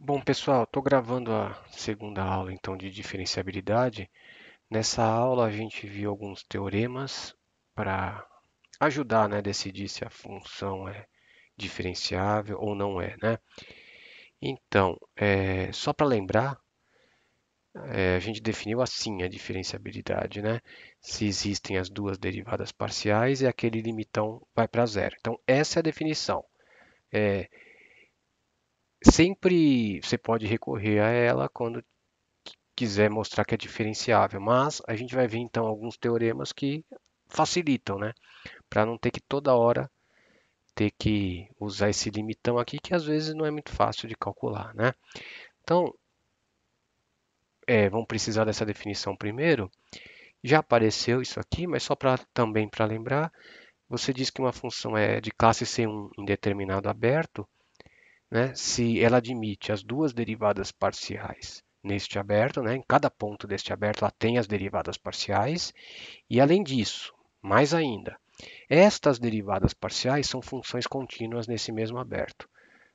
Bom, pessoal, estou gravando a segunda aula então de diferenciabilidade. Nessa aula a gente viu alguns teoremas para ajudar, né, a decidir se a função é diferenciável ou não é, né? Então, só para lembrar, a gente definiu assim a diferenciabilidade, né? Se existem as duas derivadas parciais e aquele limitão vai para zero. Então, essa é a definição. É, sempre você pode recorrer a ela quando quiser mostrar que é diferenciável, mas a gente vai ver então alguns teoremas que facilitam, né? Para não ter que toda hora ter que usar esse limitão aqui, que às vezes não é muito fácil de calcular, né? Então, vamos precisar dessa definição primeiro. Já apareceu isso aqui, mas só para também para lembrar, você diz que uma função é de classe C1 em determinado aberto, né? Se ela admite as duas derivadas parciais neste aberto, né? Em cada ponto deste aberto ela tem as derivadas parciais. E além disso, mais ainda, estas derivadas parciais são funções contínuas nesse mesmo aberto,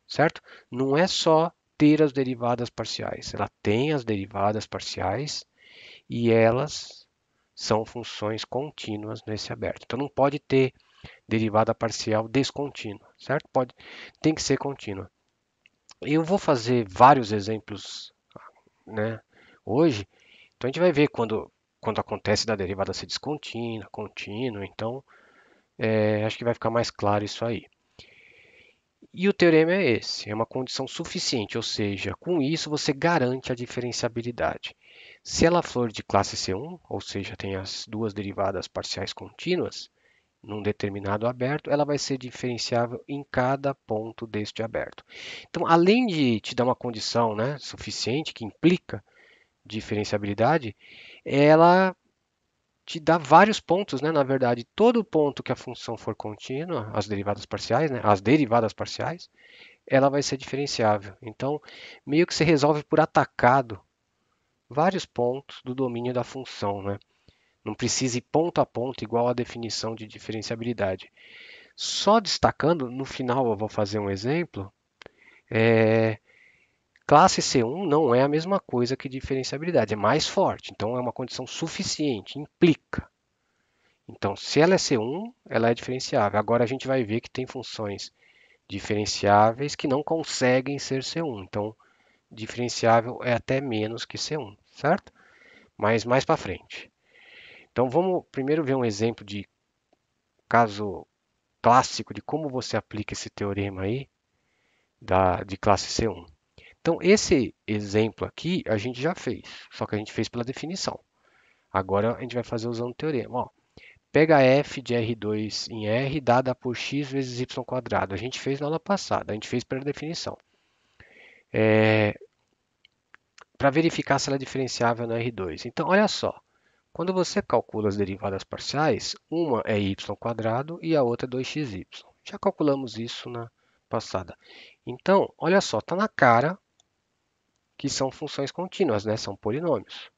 certo? Não é só ter as derivadas parciais, ela tem as derivadas parciais e elas são funções contínuas nesse aberto. Então não pode ter derivada parcial descontínua, certo? Tem que ser contínua. Eu vou fazer vários exemplos, né, hoje. Então a gente vai ver quando acontece da derivada ser descontínua, contínua. Então acho que vai ficar mais claro isso aí. E o teorema é esse, é uma condição suficiente, ou seja, com isso você garante a diferenciabilidade. Se ela for de classe C1, ou seja, tem as duas derivadas parciais contínuas, num determinado aberto, ela vai ser diferenciável em cada ponto deste aberto. Então, além de te dar uma condição, né, suficiente, que implica diferenciabilidade, ela te dá vários pontos, né? Na verdade, todo ponto que a função for contínua, as derivadas parciais, né? As derivadas parciais, ela vai ser diferenciável. Então, meio que se resolve por atacado vários pontos do domínio da função, né? Não precisa ir ponto a ponto igual a definição de diferenciabilidade. Só destacando, no final eu vou fazer um exemplo. é, Classe C1 não é a mesma coisa que diferenciabilidade, é mais forte. Então, é uma condição suficiente, implica. Então, se ela é C1, ela é diferenciável. Agora a gente vai ver que tem funções diferenciáveis que não conseguem ser C1. Então, diferenciável é até menos que C1, certo? Mas mais para frente. Então, vamos primeiro ver um exemplo de caso clássico de como você aplica esse teorema aí de classe C1. Então, esse exemplo aqui a gente já fez, só que a gente fez pela definição. Agora a gente vai fazer usando o teorema. Ó, pega f de R2 em R dada por x vezes y quadrado. A gente fez na aula passada, a gente fez pela definição. Para verificar se ela é diferenciável no R2. Então, olha só. Quando você calcula as derivadas parciais, uma é y quadrado e a outra é 2xy. Já calculamos isso na passada. Então, olha só, está na cara que são funções contínuas, né? São polinômios.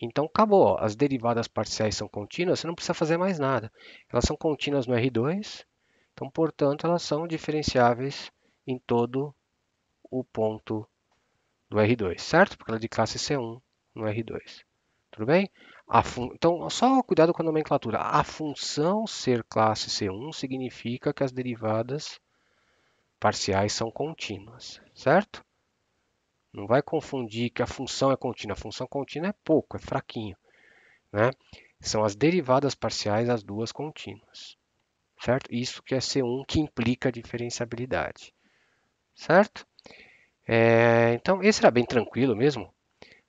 Então, acabou. Ó. As derivadas parciais são contínuas, você não precisa fazer mais nada. Elas são contínuas no R2, então, portanto, elas são diferenciáveis em todo o ponto do R2, certo? Porque ela é de classe C1 no R2. Tudo bem? Então, só cuidado com a nomenclatura. A função ser classe C1 significa que as derivadas parciais são contínuas, certo? Não vai confundir que a função é contínua. A função contínua é pouco, é fraquinho, né? São as derivadas parciais, as duas contínuas, certo? Isso que é C1 que implica diferenciabilidade, certo? Então, esse era bem tranquilo mesmo,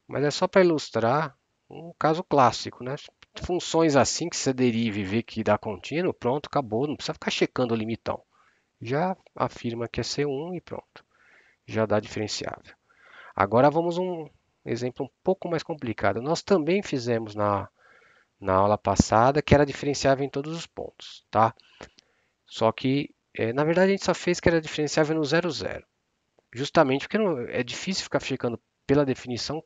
mas é só para ilustrar um caso clássico, né? Funções assim que você deriva e vê que dá contínuo, pronto, acabou, não precisa ficar checando o limitão. Já afirma que é C1 e pronto, já dá diferenciável. Agora vamos a um exemplo um pouco mais complicado. Nós também fizemos na aula passada que era diferenciável em todos os pontos, tá? Só que, na verdade, a gente só fez que era diferenciável no zero zero. Justamente porque é difícil ficar checando pela definição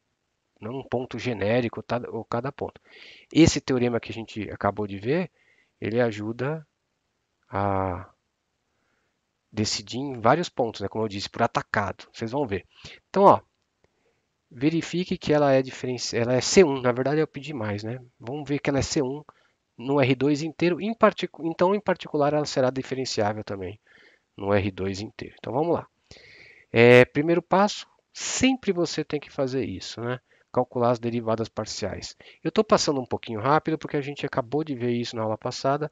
não um ponto genérico ou cada ponto. Esse teorema que a gente acabou de ver, ele ajuda a, decidir em vários pontos, né? Como eu disse, por atacado. Vocês vão ver. Então, ó, verifique que ela é ela é C1. Na verdade, eu pedi mais, né? Vamos ver que ela é C1 no R2 inteiro. Então, em particular, ela será diferenciável também no R2 inteiro. Então, vamos lá. Primeiro passo, sempre você tem que fazer isso, né? Calcular as derivadas parciais. Eu estou passando um pouquinho rápido porque a gente acabou de ver isso na aula passada.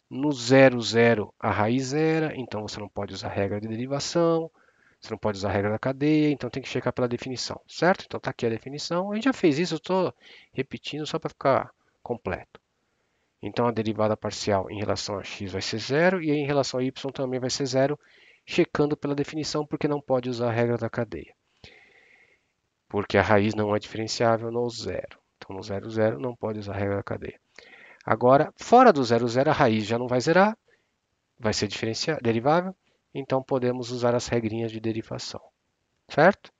No 0, 0, a raiz zero, então você não pode usar a regra de derivação, você não pode usar a regra da cadeia, então tem que checar pela definição, certo? Então está aqui a definição. A gente já fez isso, eu estou repetindo só para ficar completo. Então a derivada parcial em relação a x vai ser zero e em relação a y também vai ser zero, checando pela definição, porque não pode usar a regra da cadeia. Porque a raiz não é diferenciável no zero. Então no 0, 0 não pode usar a regra da cadeia. Agora, fora do 0, 0, a raiz já não vai zerar, vai ser derivável, então podemos usar as regrinhas de derivação, certo?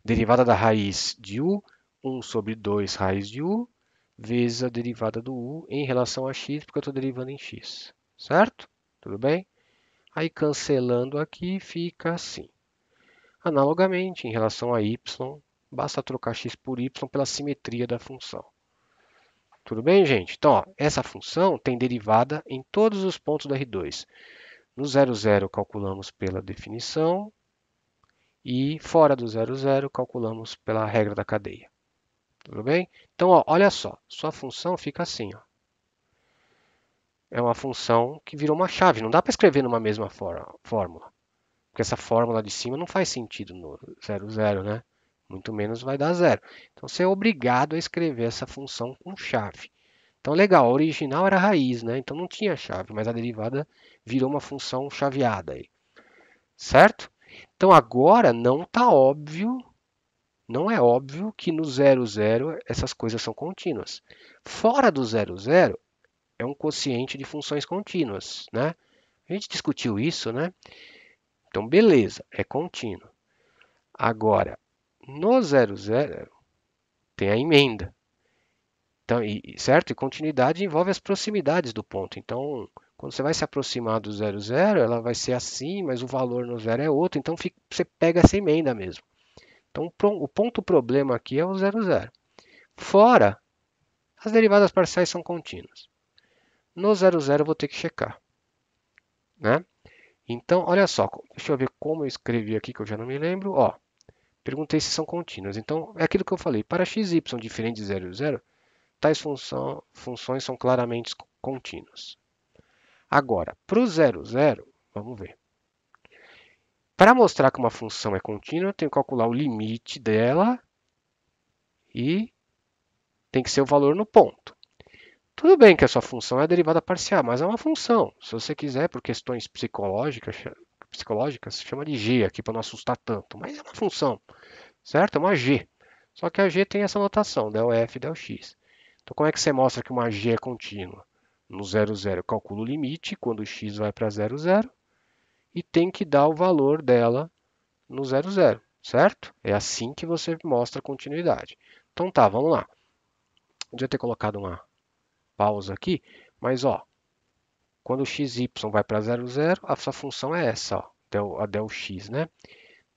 Derivada da raiz de u, 1 sobre 2 raiz de u, vezes a derivada do u em relação a x, porque eu estou derivando em x, certo? Tudo bem? Aí cancelando aqui fica assim. Analogamente, em relação a y, basta trocar x por y pela simetria da função. Tudo bem, gente? Então, ó, essa função tem derivada em todos os pontos do R2. No 0, 0, calculamos pela definição e fora do 0, 0, calculamos pela regra da cadeia. Tudo bem? Então, ó, olha só, sua função fica assim. Ó. É uma função que virou uma chave. Não dá para escrever numa mesma fórmula. Porque essa fórmula de cima não faz sentido no 0, 0, né? Muito menos vai dar zero. Então, você é obrigado a escrever essa função com chave. Então, legal, a original era a raiz, né? Então não tinha chave, mas a derivada virou uma função chaveada aí. Certo? Então agora não está óbvio, não é óbvio que no 0, 0 essas coisas são contínuas. Fora do 0, 0 é um quociente de funções contínuas, né? A gente discutiu isso, né? Então beleza, é contínuo. Agora, no 0, 0 tem a emenda. Então, certo? E continuidade envolve as proximidades do ponto. Então, quando você vai se aproximar do 0, 0, ela vai ser assim, mas o valor no 0 é outro. Então, você pega essa emenda mesmo. Então, o ponto problema aqui é o 0, 0. Fora, as derivadas parciais são contínuas. No 0, 0 eu vou ter que checar. Né? Então, olha só. Deixa eu ver como eu escrevi aqui, que eu já não me lembro. Ó, perguntei se são contínuas. Então, é aquilo que eu falei. Para x e y diferente de 0, 0, tais funções são claramente contínuas. Agora, para o 0, 0, vamos ver. Para mostrar que uma função é contínua, eu tenho que calcular o limite dela e tem que ser o valor no ponto. Tudo bem que a sua função é a derivada parcial, mas é uma função. Se você quiser, por questões psicológicas, chama de g aqui para não assustar tanto. Mas é uma função, certo? É uma g. Só que a g tem essa notação, del f, del x. Então, como é que você mostra que uma g é contínua? No 0, 0, eu calculo o limite, quando o x vai para 0, 0, e tem que dar o valor dela no 0, 0, certo? É assim que você mostra a continuidade. Então tá, vamos lá. Podia ter colocado uma pausa aqui, mas ó, quando o xy vai para 0, 0, a sua função é essa, ó, a del x, né?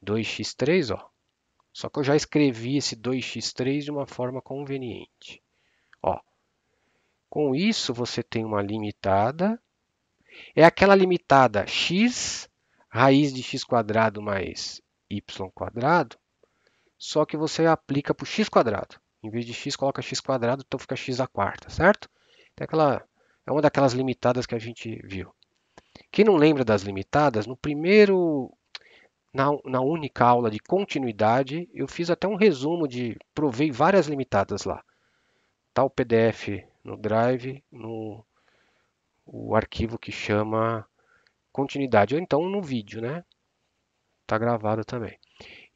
2x3, ó. Só que eu já escrevi esse 2x3 de uma forma conveniente. Ó, com isso você tem uma limitada. É aquela limitada x raiz de x quadrado mais y quadrado, só que você aplica para o x quadrado. Em vez de x, coloca x quadrado, então fica x à quarta, certo? Então, é uma daquelas limitadas que a gente viu. Quem não lembra das limitadas, na única aula de continuidade, eu fiz até um resumo provei várias limitadas lá. Tá o PDF no Drive, o arquivo que chama continuidade, ou então no vídeo, né? Tá gravado também.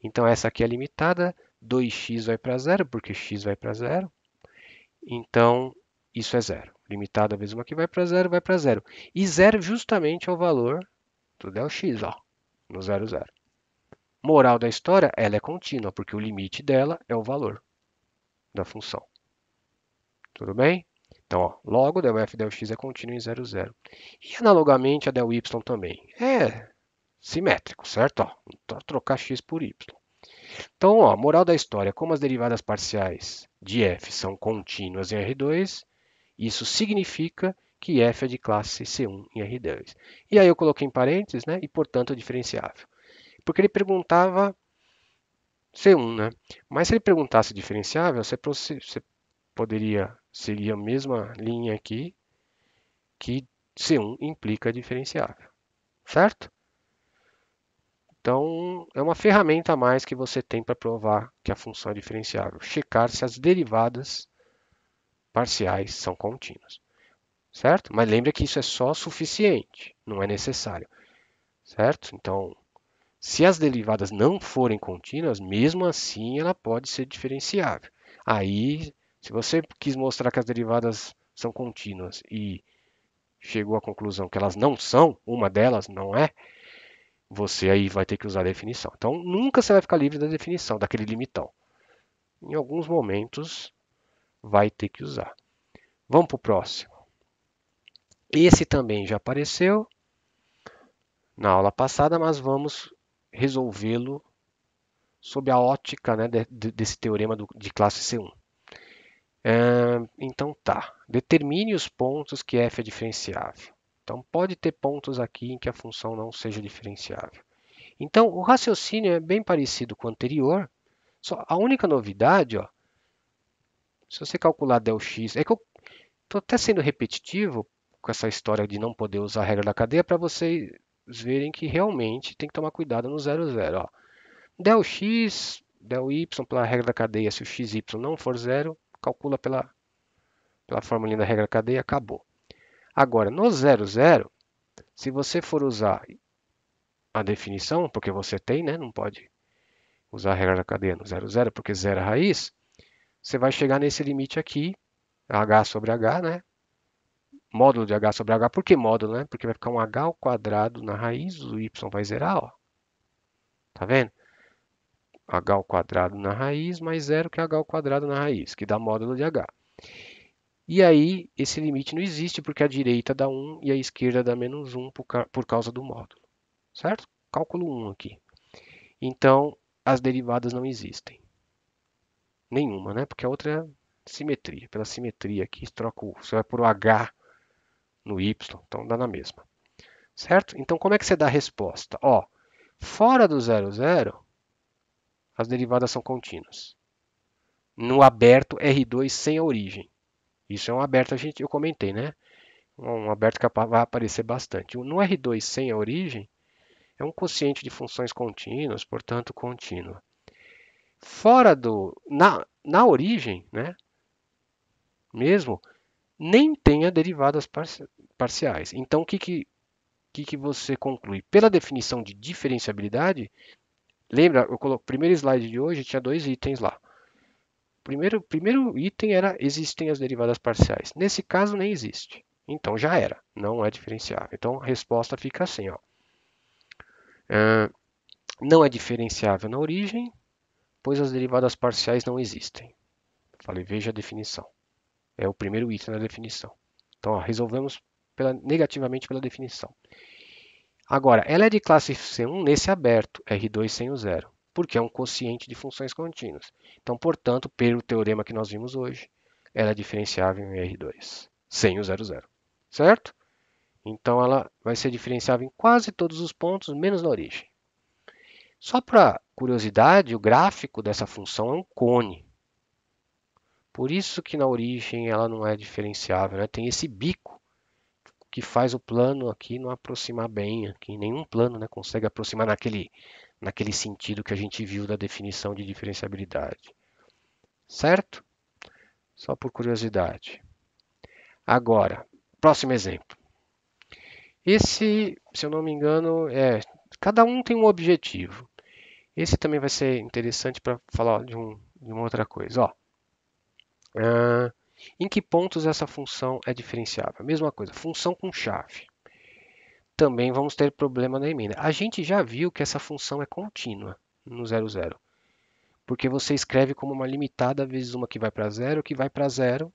Então essa aqui é limitada, 2x vai para zero, porque x vai para zero. Então isso é zero. Limitada vezes uma aqui vai para zero, vai para zero. E zero justamente é o valor do del x, ó, no 0, 0. Moral da história, ela é contínua, porque o limite dela é o valor da função. Tudo bem? Então, ó, logo, del f del x é contínuo em 0, 0. E analogamente a del y também. É simétrico, certo? Ó, trocar x por y. Então, ó, moral da história, como as derivadas parciais de f são contínuas em R2, isso significa que f é de classe C1 em R2. E aí eu coloquei em parênteses, né? E portanto diferenciável. Porque ele perguntava C1, né? Mas se ele perguntasse diferenciável, você poderia seguir a mesma linha aqui, que C1 implica diferenciável, certo? Então, é uma ferramenta a mais que você tem para provar que a função é diferenciável. Checar se as derivadas parciais são contínuas, certo? Mas lembre que isso é só suficiente, não é necessário, certo? Então, se as derivadas não forem contínuas, mesmo assim ela pode ser diferenciável. Aí, se você quis mostrar que as derivadas são contínuas e chegou à conclusão que elas não são, uma delas não é, você aí vai ter que usar a definição. Então, nunca você vai ficar livre da definição, daquele limitão. Em alguns momentos, vai ter que usar. Vamos para o próximo. Esse também já apareceu na aula passada, mas vamos resolvê-lo sob a ótica, né, desse teorema de classe C1. Então tá, determine os pontos que f é diferenciável. Então pode ter pontos aqui em que a função não seja diferenciável. Então o raciocínio é bem parecido com o anterior, só a única novidade, ó, se você calcular del x, é que eu estou até sendo repetitivo com essa história de não poder usar a regra da cadeia para vocês verem que realmente tem que tomar cuidado no 0, 0. Ó. Del x, del y pela regra da cadeia, se o xy não for zero, calcula pela formulinha da regra da cadeia, acabou. Agora, no 0, 0, se você for usar a definição, porque você tem, né, não pode usar a regra da cadeia no 0, 0, porque zero é a raiz, você vai chegar nesse limite aqui, h sobre h, né? Módulo de h sobre h. Por que módulo, né? Porque vai ficar um h ao quadrado na raiz, o y vai zerar, ó. Tá vendo? H ao quadrado na raiz mais zero, que é h ao quadrado na raiz, que dá módulo de h. E aí, esse limite não existe porque a direita dá 1 e a esquerda dá menos 1 por causa do módulo. Certo? Cálculo 1 aqui. Então, as derivadas não existem. Nenhuma, né? Porque a outra é simetria. Pela simetria aqui, você vai por o h no y, então dá na mesma. Certo? Então, como é que você dá a resposta? Ó, fora do 0, 0, as derivadas são contínuas. No aberto R2 sem a origem. Isso é um aberto, eu comentei, né? Um aberto que vai aparecer bastante. No R2 sem a origem, é um quociente de funções contínuas, portanto, contínua. Fora na origem, né? Mesmo, nem tenha derivadas parciais. Então, o que você conclui? Pela definição de diferenciabilidade, lembra, o primeiro slide de hoje tinha dois itens lá. Primeiro item era existem as derivadas parciais. Nesse caso, nem existe. Então já era, não é diferenciável. Então a resposta fica assim, ó. Não é diferenciável na origem, pois as derivadas parciais não existem. Falei, veja a definição. É o primeiro item da definição. Então, ó, resolvemos negativamente pela definição. Agora, ela é de classe C1 nesse aberto, R2 sem o zero, porque é um quociente de funções contínuas. Então, portanto, pelo teorema que nós vimos hoje, ela é diferenciável em R2, sem o 0, 0. Certo? Então, ela vai ser diferenciável em quase todos os pontos, menos na origem. Só para curiosidade, o gráfico dessa função é um cone. Por isso que na origem ela não é diferenciável, né? Tem esse bico que faz o plano aqui não aproximar bem, aqui nenhum plano, né, consegue aproximar naquele sentido que a gente viu da definição de diferenciabilidade. Certo? Só por curiosidade. Agora, próximo exemplo. Esse, se eu não me engano, cada um tem um objetivo. Esse também vai ser interessante para falar de uma outra coisa. Ó, em que pontos essa função é diferenciável? Mesma coisa, função com chave. Também vamos ter problema na emenda. A gente já viu que essa função é contínua no 0, 0. Porque você escreve como uma limitada vezes uma que vai para 0, que vai para 0.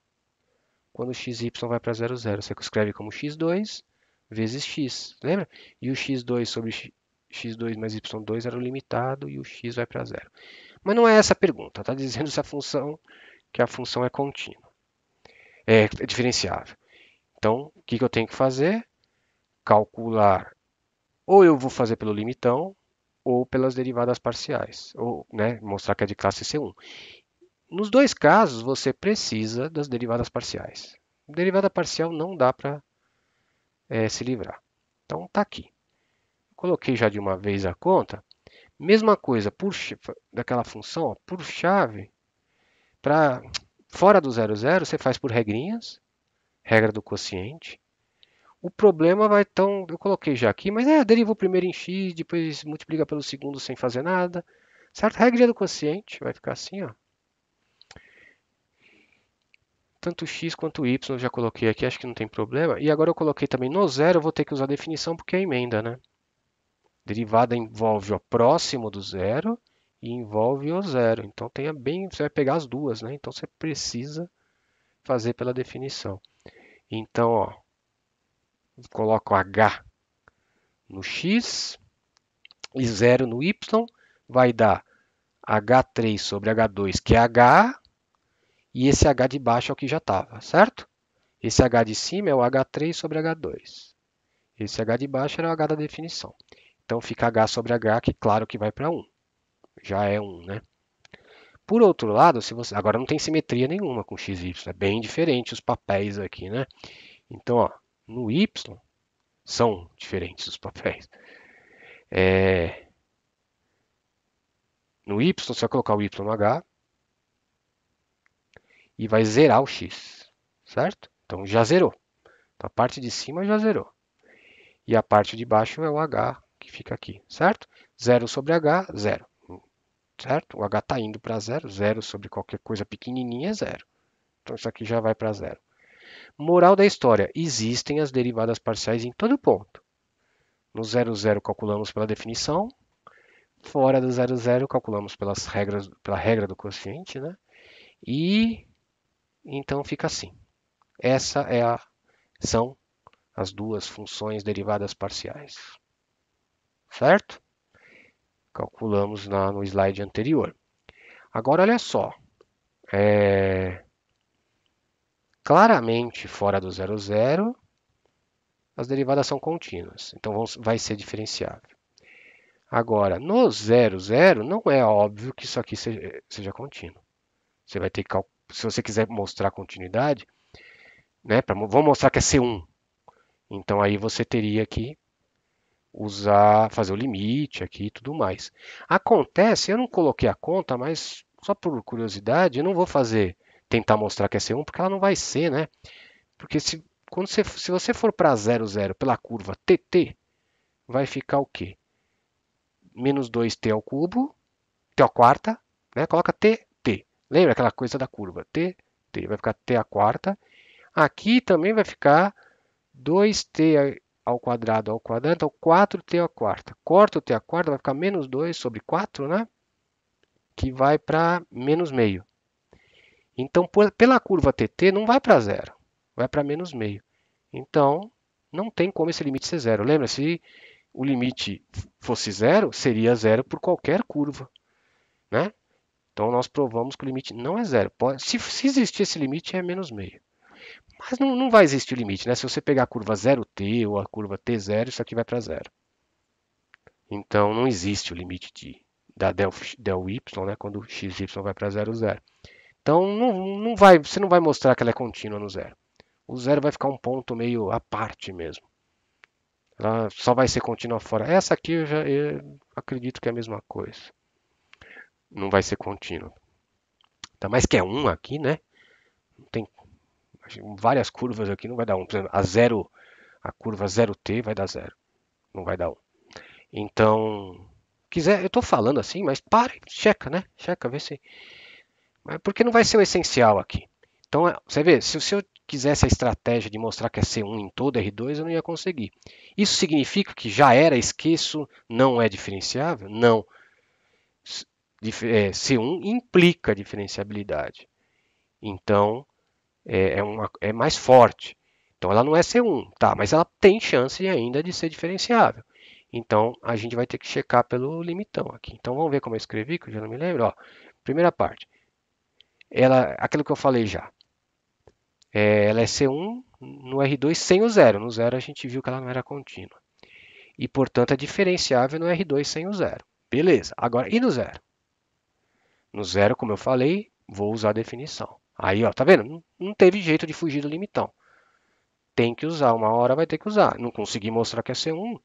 quando xy vai para 0, 0. Você escreve como x2 vezes x, lembra? E o x2 sobre x2 mais y2 era o limitado e o x vai para 0. Mas não é essa a pergunta, está dizendo se a função é contínua, é diferenciável. Então, o que eu tenho que fazer? Calcular, ou eu vou fazer pelo limitão, ou pelas derivadas parciais, ou mostrar que é de classe C1. Nos dois casos, você precisa das derivadas parciais. Derivada parcial não dá para se livrar. Então, está aqui. Coloquei já de uma vez a conta. Mesma coisa daquela função, ó, por chave, para fora do 0, 0, você faz por regrinhas, regra do quociente. O problema vai então, eu coloquei já aqui, mas deriva o primeiro em x, depois multiplica pelo segundo sem fazer nada. Certo? Regra do quociente vai ficar assim, ó. Tanto x quanto y eu já coloquei aqui, acho que não tem problema. E agora eu coloquei também no zero, eu vou ter que usar a definição porque é emenda, né? Derivada envolve o próximo do zero e envolve o zero. Então você vai pegar as duas, né? Então você precisa fazer pela definição. Então, ó, coloco h no x e 0 no y, vai dar h3 sobre h2, que é h, e esse h de baixo é o que já estava, certo? Esse h de cima é o h3 sobre h2. Esse h de baixo era o h da definição. Então fica h sobre h, que claro que vai para 1. Já é 1, né? Por outro lado, agora não tem simetria nenhuma com x e y, é bem diferente os papéis aqui, né? Então, ó, no y são diferentes os papéis. No y, você vai colocar o y no h e vai zerar o x, certo? Então já zerou. Então, a parte de cima já zerou. E a parte de baixo é o h que fica aqui, certo? 0 sobre h, 0. Certo? O h está indo para 0, 0 sobre qualquer coisa pequenininha é 0. Então isso aqui já vai para 0. Moral da história, existem as derivadas parciais em todo ponto. No 0, 0 calculamos pela definição, fora do 0, 0 calculamos pela regra do quociente, né? E então fica assim. São as duas funções derivadas parciais. Certo? Calculamos no slide anterior. Agora, olha só. Claramente, fora do 0, 0, as derivadas são contínuas. Então, vai ser diferenciável. Agora, no 0, 0, não é óbvio que isso aqui seja contínuo. Você vai ter que, se você quiser mostrar continuidade, né, vamos mostrar que é C1. Então, aí você teria que fazer o limite aqui e tudo mais. Acontece, eu não coloquei a conta, mas só por curiosidade, eu não vou tentar mostrar que é C1, porque ela não vai ser, né? Porque se você for para 0, 0 pela curva TT, vai ficar o quê? Menos 2t ao cubo, t à quarta, né? Coloca t, t. Lembra aquela coisa da curva? T, t. Vai ficar t à quarta. Aqui também vai ficar 2t ao quadrado, então 4t à quarta. Corta o t à quarta, vai ficar menos 2 sobre 4, né? Que vai para menos meio. Então, pela curva TT, não vai para zero, vai para menos meio. Então, não tem como esse limite ser zero. Lembra, se o limite fosse zero, seria zero por qualquer curva, né? Então, nós provamos que o limite não é zero. Se existir esse limite, é menos meio. Mas não vai existir o limite, né? Se você pegar a curva 0t ou a curva t0, isso aqui vai para zero. Então, não existe o limite da del y, né? Quando xy vai para 0, 0. Então, você não vai mostrar que ela é contínua no zero. O zero vai ficar um ponto meio à parte mesmo. Ela só vai ser contínua fora. Essa aqui eu acredito que é a mesma coisa. Não vai ser contínua. Tá, mas que é 1 aqui, né? Tem várias curvas aqui, não vai dar 1. Por exemplo, a curva 0t vai dar 0. Não vai dar 1. Então, eu estou falando assim, mas pare, checa, né? Checa, vê se... Porque não vai ser o essencial aqui. Então, você vê, se eu quisesse a estratégia de mostrar que é C1 em todo R2, eu não ia conseguir. Isso significa que já era, esqueço, não é diferenciável? Não. C1 implica diferenciabilidade. Então, é mais forte. Então ela não é C1, tá? Mas ela tem chance ainda de ser diferenciável. Então a gente vai ter que checar pelo limitão aqui. Então vamos ver como eu escrevi, que eu já não me lembro. Ó, primeira parte, aquilo que eu falei já. Ela é C1 no R2 sem o zero. No zero a gente viu que ela não era contínua. E portanto é diferenciável no R2 sem o zero. Beleza. Agora, e no zero? No zero, como eu falei, vou usar a definição. Aí, ó, tá vendo? Não teve jeito de fugir do limitão. Tem que usar, uma hora vai ter que usar. Não consegui mostrar que é C1.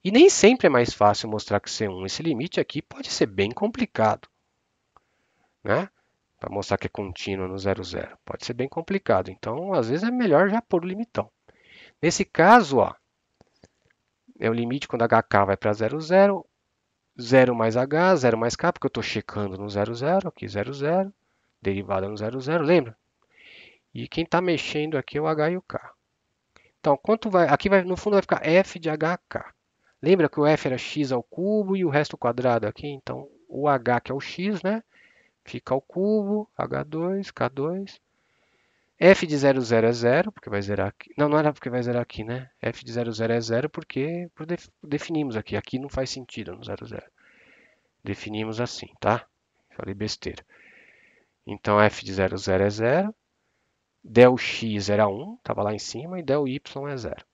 E nem sempre é mais fácil mostrar que C1. Esse limite aqui pode ser bem complicado, né? Para mostrar que é contínuo no 0,0. Pode ser bem complicado. Então, às vezes é melhor já pôr o limitão. Nesse caso, ó, é o limite quando HK vai para 0,0, 0 mais H, 0 mais K, porque eu estou checando no 0,0, aqui 0,0, derivada no 0,0, lembra? E quem está mexendo aqui é o H e o K. Então, quanto vai? Aqui vai, no fundo vai ficar f de HK. Lembra que o f era x ao cubo e o resto quadrado aqui? Então, o h, que é o x, né? Fica ao cubo, h2, k2. F de 0,0 é 0, porque vai zerar aqui. Não, não era porque vai zerar aqui, né? F de 0,0 é 0 porque definimos aqui. Aqui não faz sentido no 0,0. Definimos assim, tá? Falei besteira. Então, f de 0,0 é 0. Del x era 1, estava lá em cima, e del y é 0.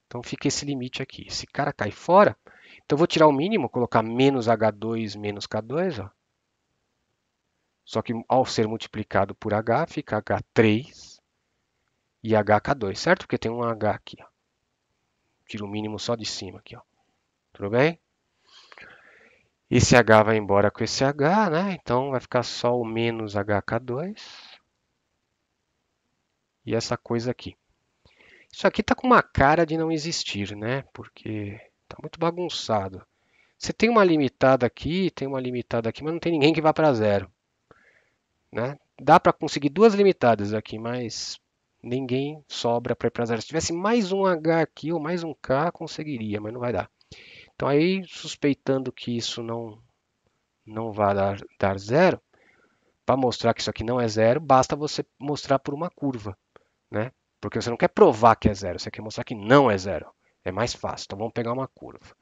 Então fica esse limite aqui. Esse cara cai fora, então eu vou tirar o mínimo, colocar menos H2 menos K2, ó. Só que ao ser multiplicado por H, fica H3 e HK2, certo? Porque tem um H aqui, ó. Tiro o mínimo só de cima aqui, ó. Tudo bem? Esse H vai embora com esse H, né? Então vai ficar só o menos HK2 e essa coisa aqui. Isso aqui está com uma cara de não existir, né? Porque está muito bagunçado. Você tem uma limitada aqui, tem uma limitada aqui, mas não tem ninguém que vá para zero, né? Dá para conseguir duas limitadas aqui, mas ninguém sobra para ir para zero. Se tivesse mais um H aqui ou mais um K, conseguiria, mas não vai dar. Então aí, suspeitando que isso não vai dar zero, para mostrar que isso aqui não é zero, basta você mostrar por uma curva, né? Porque você não quer provar que é zero, você quer mostrar que não é zero. É mais fácil. Então vamos pegar uma curva.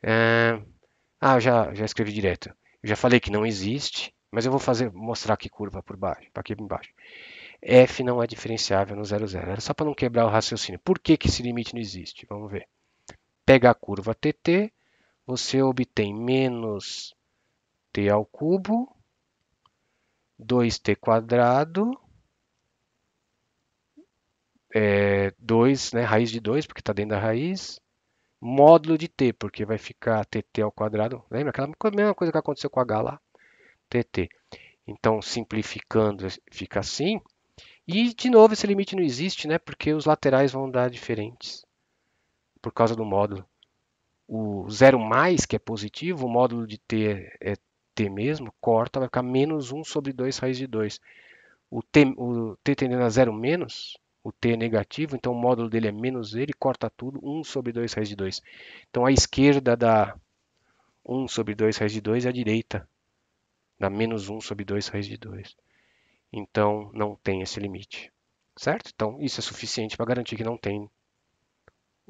Eu já escrevi direto. Eu já falei que não existe, mas eu vou mostrar aqui curva por baixo, aqui embaixo. F não é diferenciável no 0,0. Era só para não quebrar o raciocínio. Por que esse limite não existe? Vamos ver. Pega a curva TT, você obtém menos t ao cubo, 2t quadrado, 2, né, raiz de 2, porque está dentro da raiz, módulo de t, porque vai ficar tt ao quadrado. Lembra aquela mesma coisa que aconteceu com h lá? Tt. Então, simplificando, fica assim. E, de novo, esse limite não existe, né? Porque os laterais vão dar diferentes por causa do módulo. O 0 mais, que é positivo, o módulo de t é t mesmo, corta, vai ficar menos 1 sobre 2 raiz de 2. O t tendendo a 0 menos, o t é negativo, então o módulo dele é menos ele, corta tudo, 1 sobre 2 raiz de 2. Então a esquerda dá 1 sobre 2 raiz de 2 e a direita dá menos 1 sobre 2 raiz de 2. Então não tem esse limite, certo? Então isso é suficiente para garantir que não tem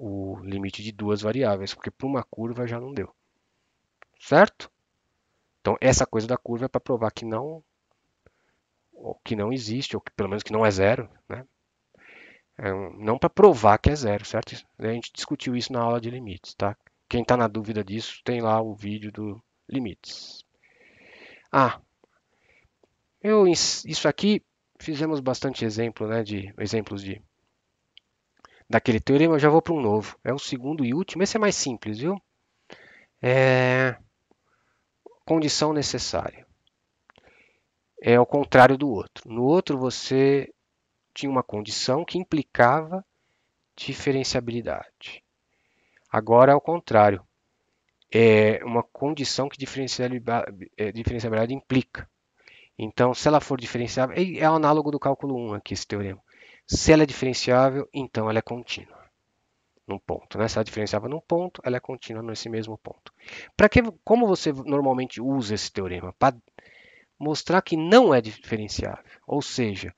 o limite de duas variáveis, porque para uma curva já não deu, certo? Então essa coisa da curva é para provar que não existe, ou que, pelo menos que não é zero, né? Não para provar que é zero, certo? A gente discutiu isso na aula de limites, tá? Quem está na dúvida disso, tem lá o vídeo do limites. Isso aqui fizemos bastante exemplo, né, exemplos daquele teorema. Eu já vou para um novo. É o segundo e último. Esse é mais simples, viu? Condição necessária. É ao contrário do outro. No outro você tinha uma condição que implicava diferenciabilidade. Agora é ao contrário. É uma condição que diferenciabilidade implica. Então, se ela for diferenciável, é o análogo do cálculo 1 aqui, esse teorema. Se ela é diferenciável, então ela é contínua num ponto, né? Se ela é diferenciável num ponto, ela é contínua nesse mesmo ponto. Como você normalmente usa esse teorema? mostrar que não é diferenciável. Ou seja,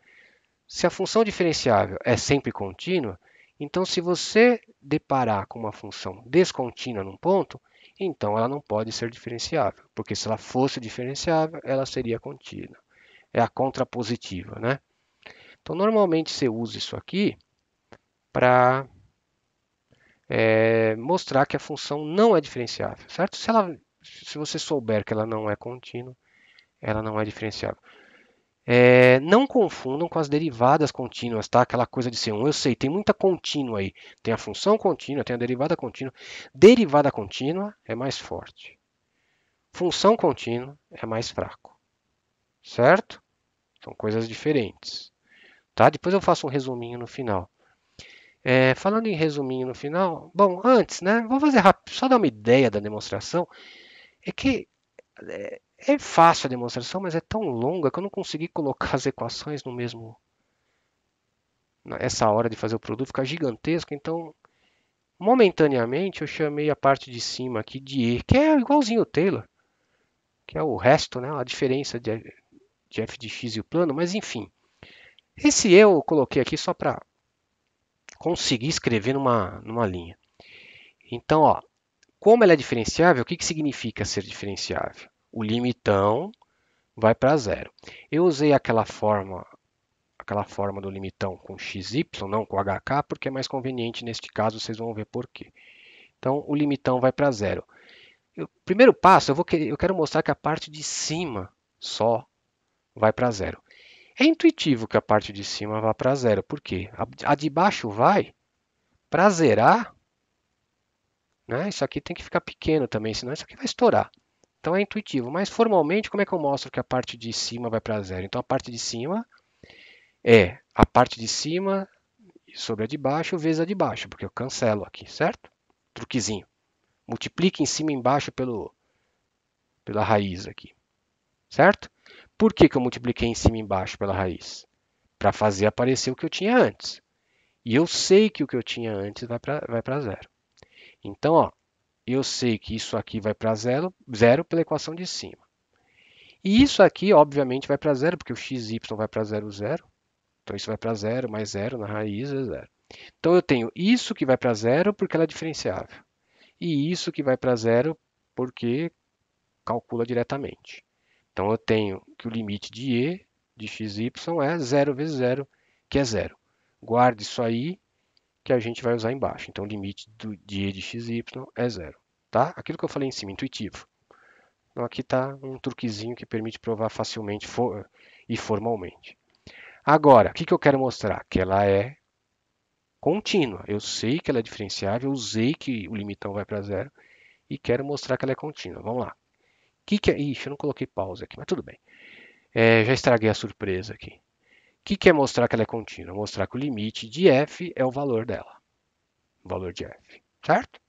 se a função diferenciável é sempre contínua, então se você deparar com uma função descontínua num ponto, então ela não pode ser diferenciável, porque se ela fosse diferenciável, ela seria contínua. É a contrapositiva, né? Então, normalmente você usa isso aqui para mostrar que a função não é diferenciável, certo? Se você souber que ela não é contínua, ela não é diferenciável. Não confundam com as derivadas contínuas, tá? Aquela coisa de ser um. Eu sei, tem muita contínua aí. Tem a função contínua, tem a derivada contínua. Derivada contínua é mais forte. Função contínua é mais fraco, certo? São coisas diferentes, tá? Depois eu faço um resuminho no final. Falando em resuminho no final, bom, antes, né? Vou fazer rápido, só dar uma ideia da demonstração. É que é fácil a demonstração, mas é tão longa que eu não consegui colocar as equações no mesmo. Essa hora de fazer o produto fica gigantesco, então momentaneamente eu chamei a parte de cima aqui de E, que é igualzinho o Taylor, que é o resto, né? A diferença de f de x e o plano, mas enfim. Esse E eu coloquei aqui só para conseguir escrever numa linha. Então, ó, como ela é diferenciável, o que significa ser diferenciável? O limitão vai para zero. Eu usei aquela forma do limitão com xy, não com hk, porque é mais conveniente neste caso, vocês vão ver por quê. Então, o limitão vai para zero. Primeiro passo, eu quero mostrar que a parte de cima só vai para zero. É intuitivo que a parte de cima vá para zero, por quê? A de baixo vai para zerar, né? Isso aqui tem que ficar pequeno também, senão isso aqui vai estourar. Então é intuitivo, mas formalmente, como é que eu mostro que a parte de cima vai para zero? Então a parte de cima é a parte de cima sobre a de baixo vezes a de baixo, porque eu cancelo aqui, certo? Truquezinho. Multiplique em cima e embaixo pela raiz aqui, certo? Por que eu multipliquei em cima e embaixo pela raiz? Para fazer aparecer o que eu tinha antes. E eu sei que o que eu tinha antes vai para zero. Então, ó, eu sei que isso aqui vai para zero, zero pela equação de cima. E isso aqui, obviamente, vai para zero, porque o xy vai para zero, zero. Então, isso vai para zero, mais zero na raiz é zero. Então, eu tenho isso que vai para zero porque ela é diferenciável. E isso que vai para zero porque calcula diretamente. Então, eu tenho que o limite de e de xy é zero vezes zero, que é zero. Guarde isso aí, que a gente vai usar embaixo. Então, o limite de e de xy é zero. Tá? Aquilo que eu falei em cima, intuitivo. Então, aqui está um truquezinho que permite provar facilmente e formalmente. Agora, o que eu quero mostrar? Que ela é contínua. Eu sei que ela é diferenciável, eu usei que o limitão vai para zero e quero mostrar que ela é contínua. Vamos lá. Que é? Ixi, eu não coloquei pausa aqui, mas tudo bem. Já estraguei a surpresa aqui. O que é mostrar que ela é contínua? Mostrar que o limite de f é o valor dela. O valor de f, certo?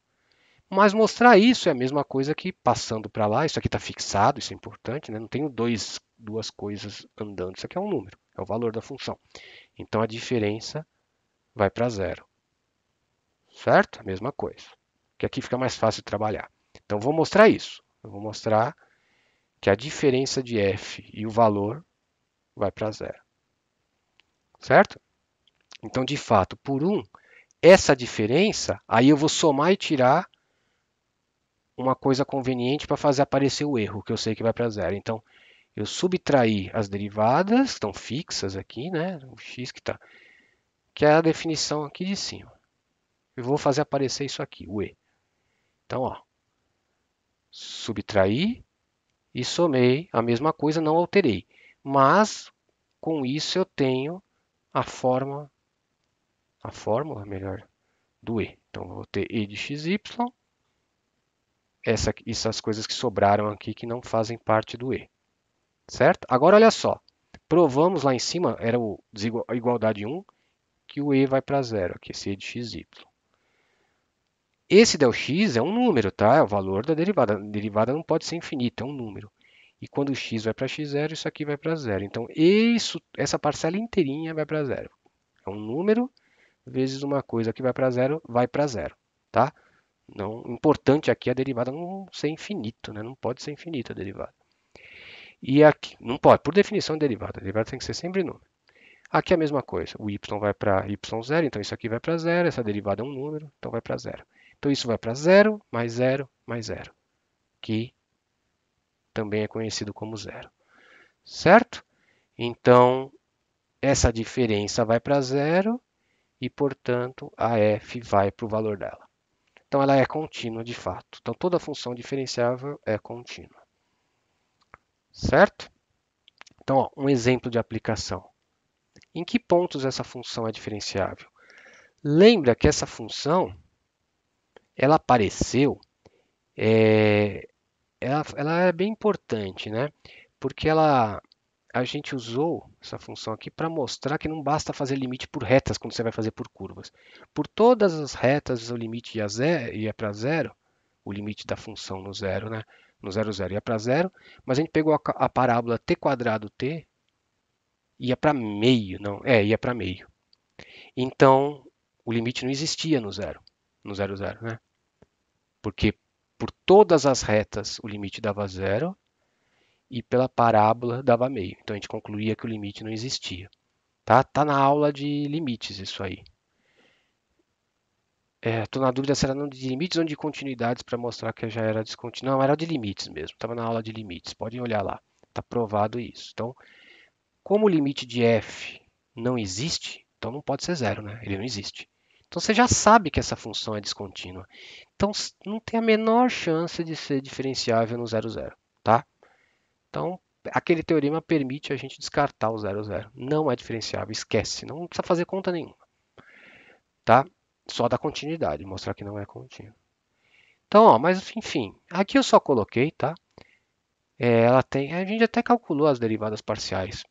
Mas mostrar isso é a mesma coisa que passando para lá. Isso aqui está fixado, isso é importante, né? Não tenho duas coisas andando. Isso aqui é um número, é o valor da função. Então a diferença vai para zero, certo? A mesma coisa. Que aqui fica mais fácil de trabalhar. Então vou mostrar isso. Eu vou mostrar que a diferença de f e o valor vai para zero, certo? Então, de fato, por 1, essa diferença, aí eu vou somar e tirar uma coisa conveniente para fazer aparecer o erro, que eu sei que vai para zero. Então, eu subtraí as derivadas, que estão fixas aqui, né? O x que é a definição aqui de cima. Eu vou fazer aparecer isso aqui, o e. Então, ó, subtraí e somei a mesma coisa, não alterei. Mas, com isso, eu tenho a fórmula, melhor, do e. Então, vou ter e de xy, essas coisas que sobraram aqui que não fazem parte do e. Certo? Agora, olha só. Provamos lá em cima, era a igualdade 1, que o e vai para zero, aqui, esse e de xy. Esse del x é um número, tá? É o valor da derivada. A derivada não pode ser infinita, é um número. E quando o x vai para x0, isso aqui vai para zero. Então, essa parcela inteirinha vai para zero. É um número vezes uma coisa que vai para zero, tá? Não, o importante aqui é a derivada não ser infinito, né? Não pode ser infinita a derivada. E aqui, não pode, por definição, derivada. A derivada tem que ser sempre número. Aqui é a mesma coisa. O y vai para y0, então isso aqui vai para zero. Essa derivada é um número, então vai para zero. Então isso vai para zero, mais zero, mais zero, que também é conhecido como zero. Certo? Então, essa diferença vai para zero e, portanto, a f vai para o valor dela. Então, ela é contínua de fato. Então, toda função diferenciável é contínua. Certo? Então, ó, um exemplo de aplicação. Em que pontos essa função é diferenciável? Lembra que essa função ela apareceu, ela é bem importante, né? Porque a gente usou essa função aqui para mostrar que não basta fazer limite por retas quando você vai fazer por curvas. Por todas as retas o limite ia para zero, o limite da função no zero, né? No zero, zero ia para zero, mas a gente pegou a parábola t quadrado t, ia para meio, não, ia para meio. Então, o limite não existia no zero, zero, né? Porque por todas as retas o limite dava zero e pela parábola dava meio. Então a gente concluía que o limite não existia. Tá na aula de limites isso aí. Estou na dúvida se era de limites ou de continuidades para mostrar que já era descontínuo. Não, era de limites mesmo. Estava na aula de limites. Podem olhar lá. Está provado isso. Então, como o limite de f não existe, então não pode ser zero, né? Ele não existe. Então você já sabe que essa função é descontínua. Então não tem a menor chance de ser diferenciável no zero, zero, tá? Então, aquele teorema permite a gente descartar o zero, zero. Não é diferenciável, esquece, não precisa fazer conta nenhuma, tá? Só da continuidade, mostrar que não é contínuo. Então, ó, mas enfim, aqui eu só coloquei, tá? A gente até calculou as derivadas parciais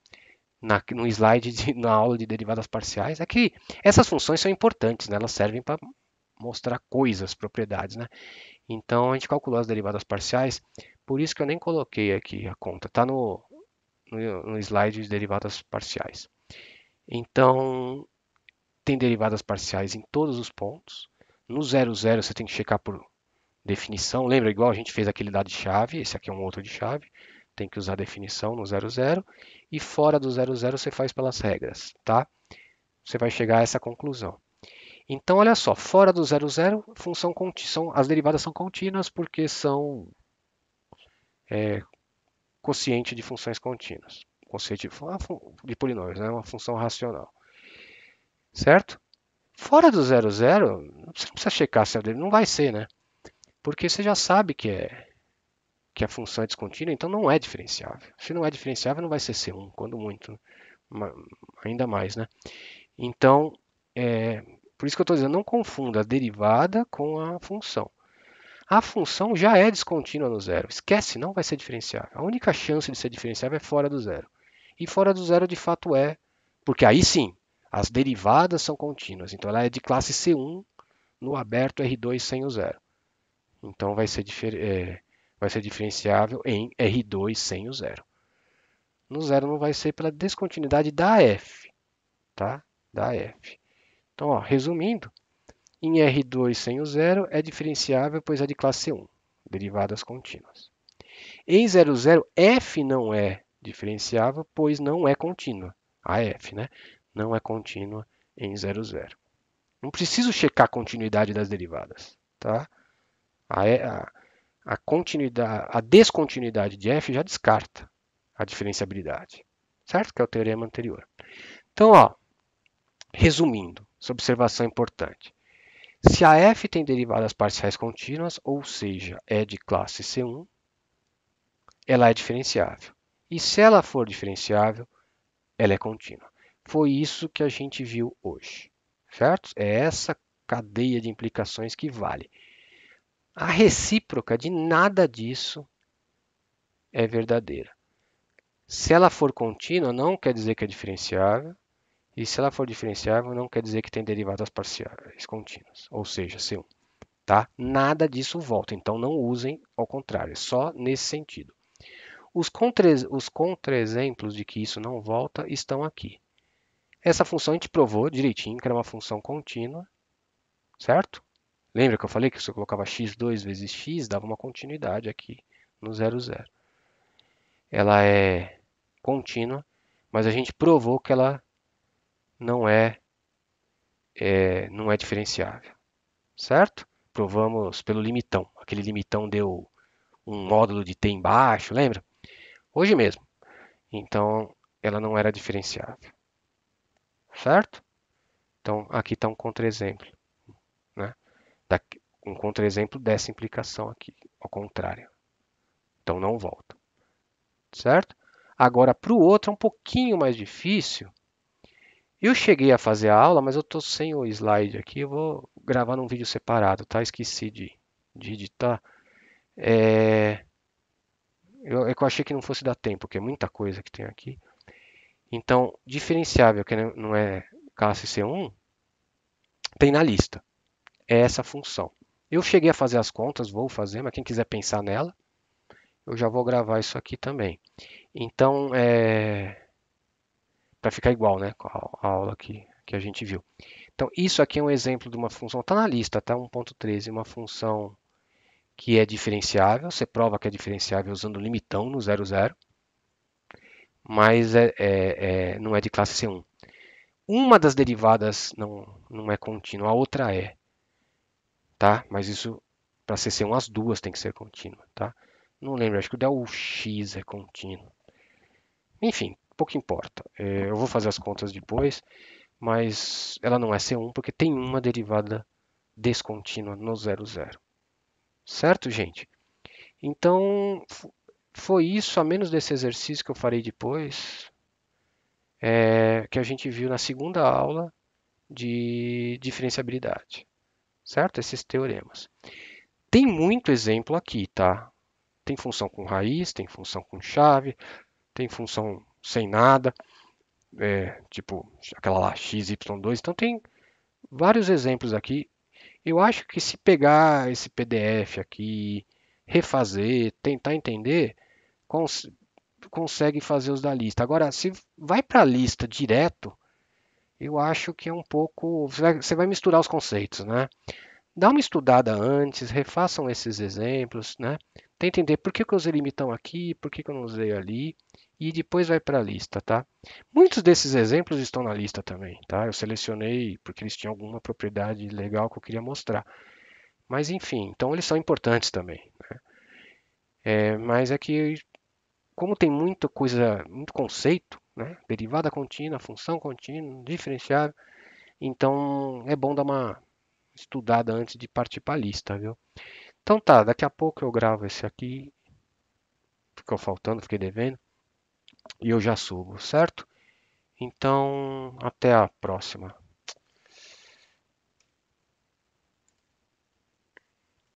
no slide, na aula de derivadas parciais. É que essas funções são importantes, né? Elas servem para mostrar coisas, propriedades, né? Então, a gente calculou as derivadas parciais, por isso que eu nem coloquei aqui a conta, tá no slide de derivadas parciais. Então, tem derivadas parciais em todos os pontos. No zero, zero você tem que checar por definição. Lembra, igual a gente fez aquele dado de chave, esse aqui é um outro de chave. Tem que usar definição no zero, zero. E fora do zero, zero você faz pelas regras, tá? Você vai chegar a essa conclusão. Então, olha só, fora do zero, zero, as derivadas são contínuas porque são quociente de funções contínuas. Quociente de polinômios, né? Uma função racional. Certo? Fora do zero, zero, você não precisa checar se não vai ser, né? Porque você já sabe que a função é descontínua, então não é diferenciável. Se não é diferenciável, não vai ser C1, quando muito, ainda mais, né? Então, por isso que eu estou dizendo, não confunda a derivada com a função. A função já é descontínua no zero. Esquece, não vai ser diferenciável. A única chance de ser diferenciável é fora do zero. E fora do zero, de fato, porque aí sim, as derivadas são contínuas. Então, ela é de classe C1 no aberto R2 sem o zero. Então, vai ser diferenciável em R2 sem o zero. No zero não vai ser pela descontinuidade da f, tá? Da f. Então, ó, resumindo, em R2 sem o zero é diferenciável, pois é de classe 1, derivadas contínuas. Em 0, 0, f não é diferenciável, pois não é contínua. A f, né? Não é contínua em 0, 0. Não preciso checar a continuidade das derivadas, tá? A continuidade, a descontinuidade de f já descarta a diferenciabilidade, certo? Que é o teorema anterior. Então, ó, resumindo, essa observação importante. Se a f tem derivadas parciais contínuas, ou seja, é de classe C1, ela é diferenciável. E se ela for diferenciável, ela é contínua. Foi isso que a gente viu hoje, certo? É essa cadeia de implicações que vale. A recíproca de nada disso é verdadeira. Se ela for contínua, não quer dizer que é diferenciável. E se ela for diferenciável, não quer dizer que tem derivadas parciais contínuas, ou seja, C1. Tá? Nada disso volta, então não usem ao contrário, é só nesse sentido. Os contra-exemplos de que isso não volta estão aqui. Essa função a gente provou direitinho que era uma função contínua, certo? Lembra que eu falei que se eu colocava x2 vezes x, dava uma continuidade aqui no 0, 0. ela é contínua, mas a gente provou que ela não não é diferenciável, certo? Provamos pelo limitão. Aquele limitão deu um módulo de t embaixo, lembra? Hoje mesmo. Então, ela não era diferenciável, certo? Então, aqui está um contra-exemplo, né? Um contra-exemplo dessa implicação aqui, ao contrário. Então, não volta, certo? Agora, para o outro é um pouquinho mais difícil. Eu cheguei a fazer a aula, mas eu estou sem o slide aqui. Eu vou gravar num vídeo separado, tá? Esqueci de editar. É que eu achei que não fosse dar tempo, porque é muita coisa que tem aqui. Então, diferenciável, que não é classe C1, tem na lista. É essa função. Eu cheguei a fazer as contas, vou fazer, mas quem quiser pensar nela, eu já vou gravar isso aqui também. Então, para ficar igual, né, com a aula que a gente viu. Então, isso aqui é um exemplo de uma função, está na lista, tá? 1.13, uma função que é diferenciável. Você prova que é diferenciável usando o limitão no 0,0, mas não é de classe C1. Uma das derivadas não é contínua, a outra é, tá? Mas isso, para ser C1, as duas tem que ser contínua, tá? Não lembro, acho que o del x é contínuo. Enfim, pouco importa. Eu vou fazer as contas depois, mas ela não é C1 porque tem uma derivada descontínua no 0,0. Certo, gente? Então, foi isso, a menos desse exercício que eu farei depois, que a gente viu na segunda aula de diferenciabilidade. Certo? Esses teoremas. Tem muito exemplo aqui, tá? Tem função com raiz, tem função com chave, tem função sem nada, tipo aquela lá XY2. Então tem vários exemplos aqui. Eu acho que se pegar esse PDF aqui, refazer, tentar entender, consegue fazer os da lista. Agora, se vai para a lista direto, eu acho que é um pouco. Você vai misturar os conceitos, né? Dá uma estudada antes, refaçam esses exemplos, né? Tenta entender por que eu usei limitão aqui, por que eu não usei ali, e depois vai para a lista, tá? Muitos desses exemplos estão na lista também, tá? Eu selecionei porque eles tinham alguma propriedade legal que eu queria mostrar. Mas enfim, então eles são importantes também. Mas é que, como tem muita coisa, muito conceito, né? Derivada contínua, função contínua, diferenciável, então é bom dar uma estudada antes de partir para a lista, viu? Então tá, daqui a pouco eu gravo esse aqui, ficou faltando, fiquei devendo, e eu já subo, certo? Então, até a próxima.